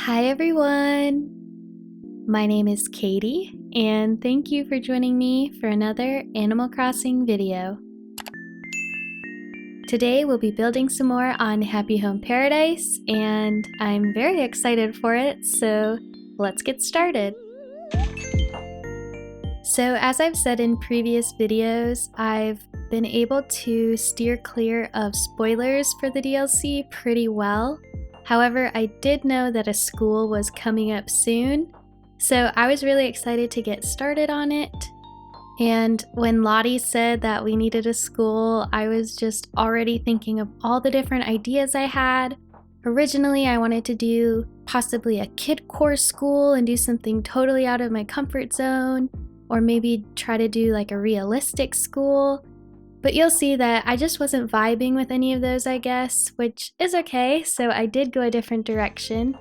Hi everyone! My name is Katy, and thank you for joining me for another Animal Crossing video. Today we'll be building some more on Happy Home Paradise, and I'm very excited for it, so let's get started. So as I've said in previous videos, I've been able to steer clear of spoilers for the DLC pretty well. However, I did know that a school was coming up soon, so I was really excited to get started on it. And when Lottie said that we needed a school, I was just already thinking of all the different ideas I had. Originally, I wanted to do possibly a kid core school and do something totally out of my comfort zone, or maybe try to do like a realistic school. But you'll see that I just wasn't vibing with any of those, I guess, which is okay, so I did go a different direction.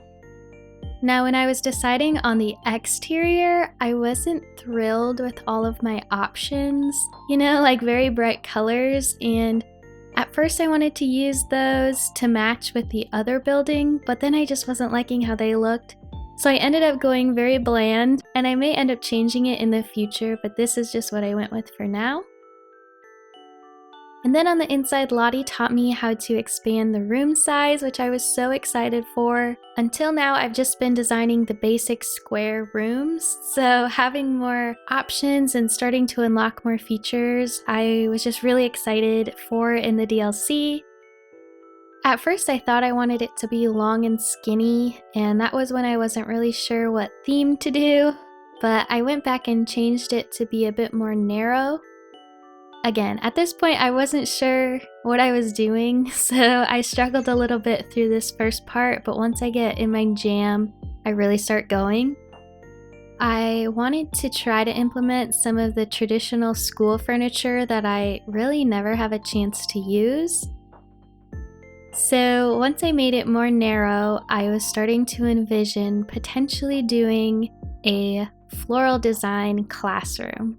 Now, when I was deciding on the exterior, I wasn't thrilled with all of my options, like very bright colors, and at first I wanted to use those to match with the other building, but then I just wasn't liking how they looked. So I ended up going very bland, and I may end up changing it in the future, but this is just what I went with for now. And then on the inside, Lottie taught me how to expand the room size, which I was so excited for. Until now, I've just been designing the basic square rooms, so having more options and starting to unlock more features, I was just really excited for in the DLC. At first, I thought I wanted it to be long and skinny, and that was when I wasn't really sure what theme to do, but I went back and changed it to be a bit more narrow. Again, at this point I wasn't sure what I was doing, so I struggled a little bit through this first part, but once I get in my jam, I really start going. I wanted to try to implement some of the traditional school furniture that I really never have a chance to use. So once I made it more narrow, I was starting to envision potentially doing a floral design classroom.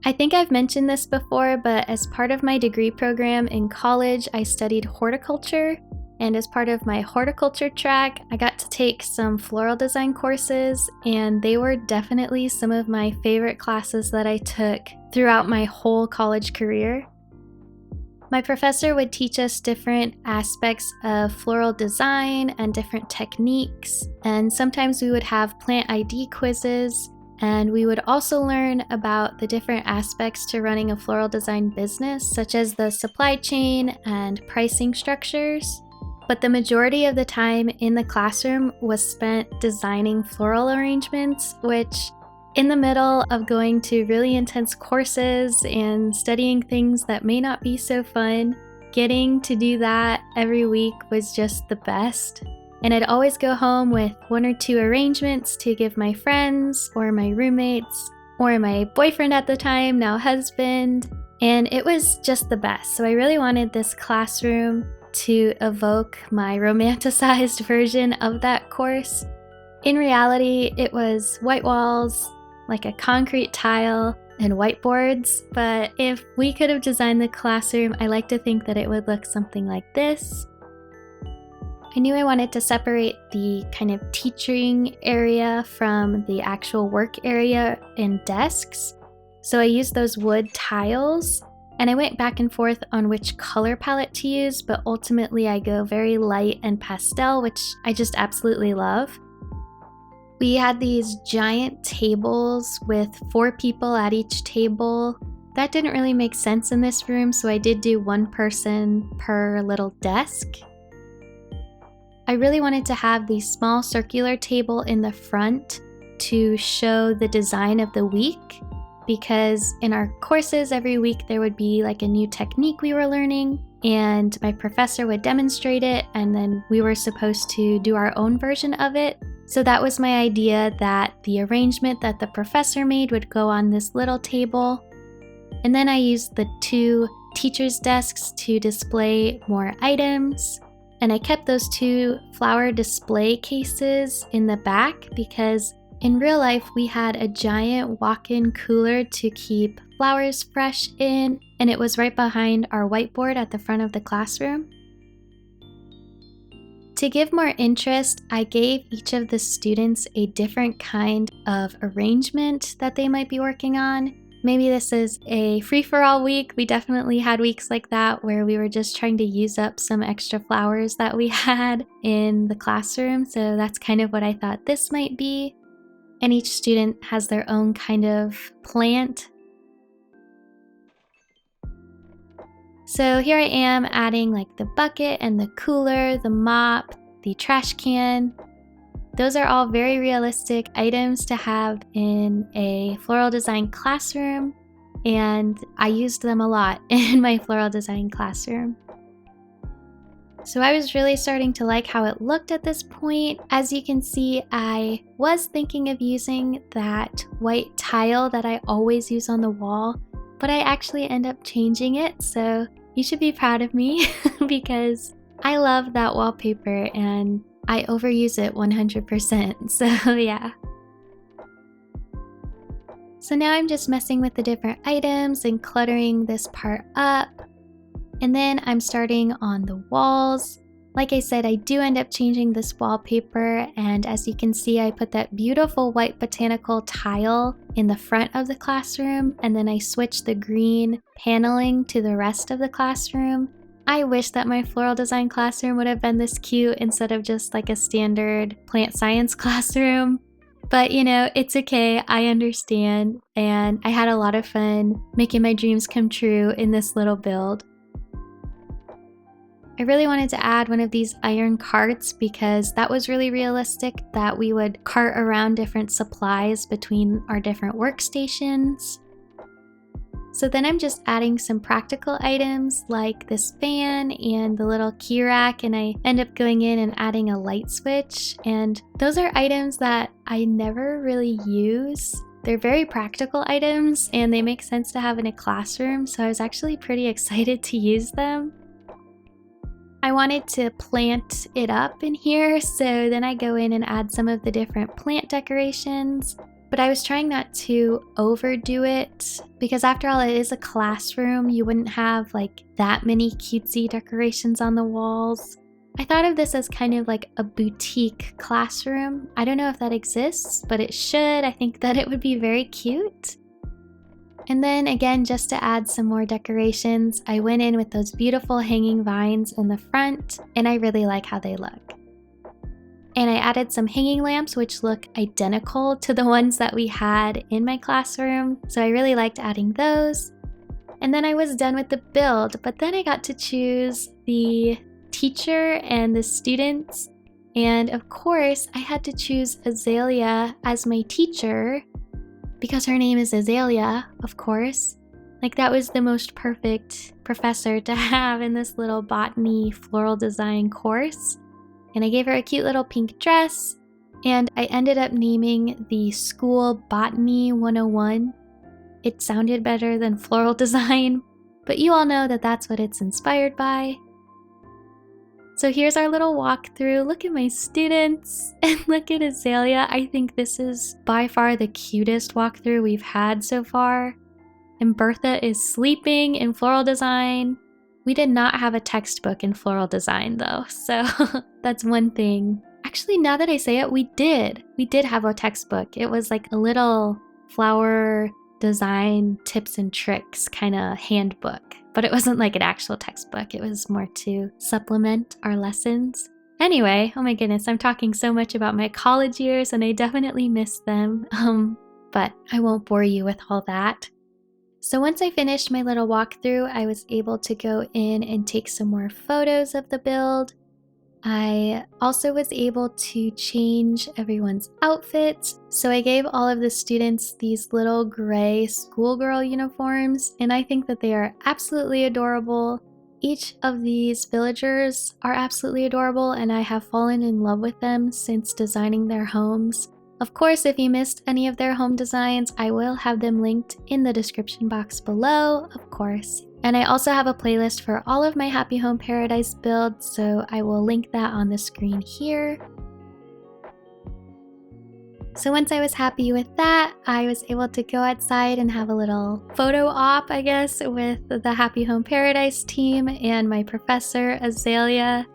I think I've mentioned this before, but as part of my degree program in college, I studied horticulture, and as part of my horticulture track, I got to take some floral design courses, and they were definitely some of my favorite classes that I took throughout my whole college career. My professor would teach us different aspects of floral design and different techniques, and sometimes we would have plant ID quizzes. And we would also learn about the different aspects to running a floral design business, such as the supply chain and pricing structures. But the majority of the time in the classroom was spent designing floral arrangements, which in the middle of going to really intense courses and studying things that may not be so fun, getting to do that every week was just the best. And I'd always go home with 1 or 2 arrangements to give my friends or my roommates or my boyfriend at the time, now husband, and it was just the best. So I really wanted this classroom to evoke my romanticized version of that course. In reality, it was white walls, like a concrete tile, and whiteboards, but if we could have designed the classroom, I like to think that it would look something like this. I knew I wanted to separate the kind of teaching area from the actual work area and desks. So I used those wood tiles, and I went back and forth on which color palette to use, but ultimately I go very light and pastel, which I just absolutely love. We had these giant tables with 4 people at each table. That didn't really make sense in this room, so I did do 1 person per little desk. I really wanted to have the small circular table in the front to show the design of the week, because in our courses every week there would be like a new technique we were learning, and my professor would demonstrate it, and then we were supposed to do our own version of it. So that was my idea, that the arrangement that the professor made would go on this little table. And then I used the 2 teachers' desks to display more items. And I kept those 2 flower display cases in the back because in real life we had a giant walk-in cooler to keep flowers fresh in, and it was right behind our whiteboard at the front of the classroom. To give more interest, I gave each of the students a different kind of arrangement that they might be working on. Maybe this is a free-for-all week. We definitely had weeks like that where we were just trying to use up some extra flowers that we had in the classroom. So that's kind of what I thought this might be. And each student has their own kind of plant. So here I am adding like the bucket and the cooler, the mop, the trash can. Those are all very realistic items to have in a floral design classroom, and I used them a lot in my floral design classroom. So I was really starting to like how it looked at this point. As you can see, I was thinking of using that white tile that I always use on the wall, but I actually end up changing it, so you should be proud of me because I love that wallpaper and I overuse it 100%, so yeah. So now I'm just messing with the different items and cluttering this part up. And then I'm starting on the walls. Like I said, I do end up changing this wallpaper, and as you can see, I put that beautiful white botanical tile in the front of the classroom, and then I switched the green paneling to the rest of the classroom. I wish that my floral design classroom would have been this cute instead of just like a standard plant science classroom. But you know, it's okay, I understand, and I had a lot of fun making my dreams come true in this little build. I really wanted to add one of these iron carts because that was really realistic, that we would cart around different supplies between our different workstations. So then I'm just adding some practical items like this fan and the little key rack, and I end up going in and adding a light switch. And those are items that I never really use. They're very practical items and they make sense to have in a classroom, so I was actually pretty excited to use them. I wanted to plant it up in here, so then I go in and add some of the different plant decorations. But I was trying not to overdo it because after all, it is a classroom. You wouldn't have like that many cutesy decorations on the walls. I thought of this as kind of like a boutique classroom. I don't know if that exists, but it should. I think that it would be very cute. And then again, just to add some more decorations, I went in with those beautiful hanging vines in the front, and I really like how they look. And I added some hanging lamps which look identical to the ones that we had in my classroom, so I really liked adding those. And then I was done with the build, but then I got to choose the teacher and the students, and of course I had to choose Azalea as my teacher because her name is Azalea, of course. Like, that was the most perfect professor to have in this little botany floral design course. And I gave her a cute little pink dress, and I ended up naming the school Botany 101. It sounded better than floral design, but you all know that that's what it's inspired by. So here's our little walkthrough. Look at my students and look at Azalea. I think this is by far the cutest walkthrough we've had so far. And Bertha is sleeping in floral design. We did not have a textbook in floral design though, so that's one thing. Actually, now that I say it, we did. We did have a textbook. It was like a little flower design tips and tricks kind of handbook. But it wasn't like an actual textbook. It was more to supplement our lessons. Anyway, oh my goodness, I'm talking so much about my college years and I definitely miss them. But I won't bore you with all that. So once I finished my little walkthrough, I was able to go in and take some more photos of the build. I also was able to change everyone's outfits. So I gave all of the students these little gray schoolgirl uniforms, and I think that they are absolutely adorable. Each of these villagers are absolutely adorable, and I have fallen in love with them since designing their homes. Of course, if you missed any of their home designs, I will have them linked in the description box below, of course. And I also have a playlist for all of my Happy Home Paradise builds, so I will link that on the screen here. So once I was happy with that, I was able to go outside and have a little photo op, I guess, with the Happy Home Paradise team and my professor, Azalea.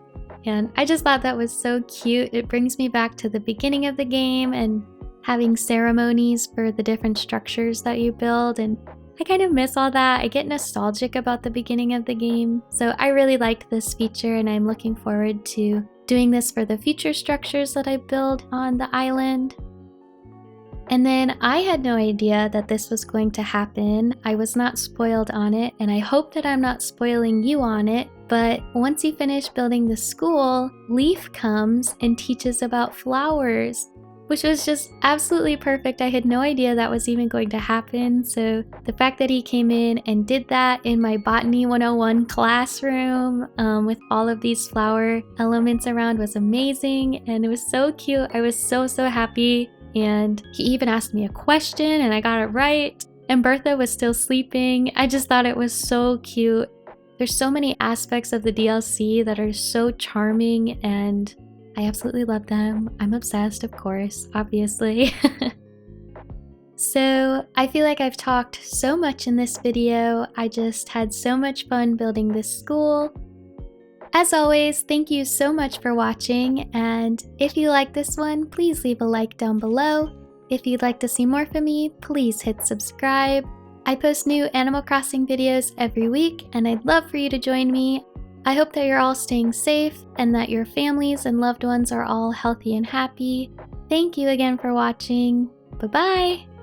and I just thought that was so cute. It brings me back to the beginning of the game and having ceremonies for the different structures that you build, and I kind of miss all that. I get nostalgic about the beginning of the game, so I really liked this feature and I'm looking forward to doing this for the future structures that I build on the island. And then I had no idea that this was going to happen. I was not spoiled on it, and I hope that I'm not spoiling you on it, but once you finish building the school, Leaf comes and teaches about flowers, which was just absolutely perfect. I had no idea that was even going to happen, so the fact that he came in and did that in my Botany 101 classroom with all of these flower elements around was amazing, and it was so cute. I was so happy. And he even asked me a question and I got it right. And Bertha was still sleeping. I just thought it was so cute. There's so many aspects of the DLC that are so charming and I absolutely love them. I'm obsessed, of course, obviously. So I feel like I've talked so much in this video. I just had so much fun building this school. As always, thank you so much for watching, and if you like this one, please leave a like down below. If you'd like to see more from me, please hit subscribe. I post new Animal Crossing videos every week, and I'd love for you to join me. I hope that you're all staying safe, and that your families and loved ones are all healthy and happy. Thank you again for watching. Bye-bye!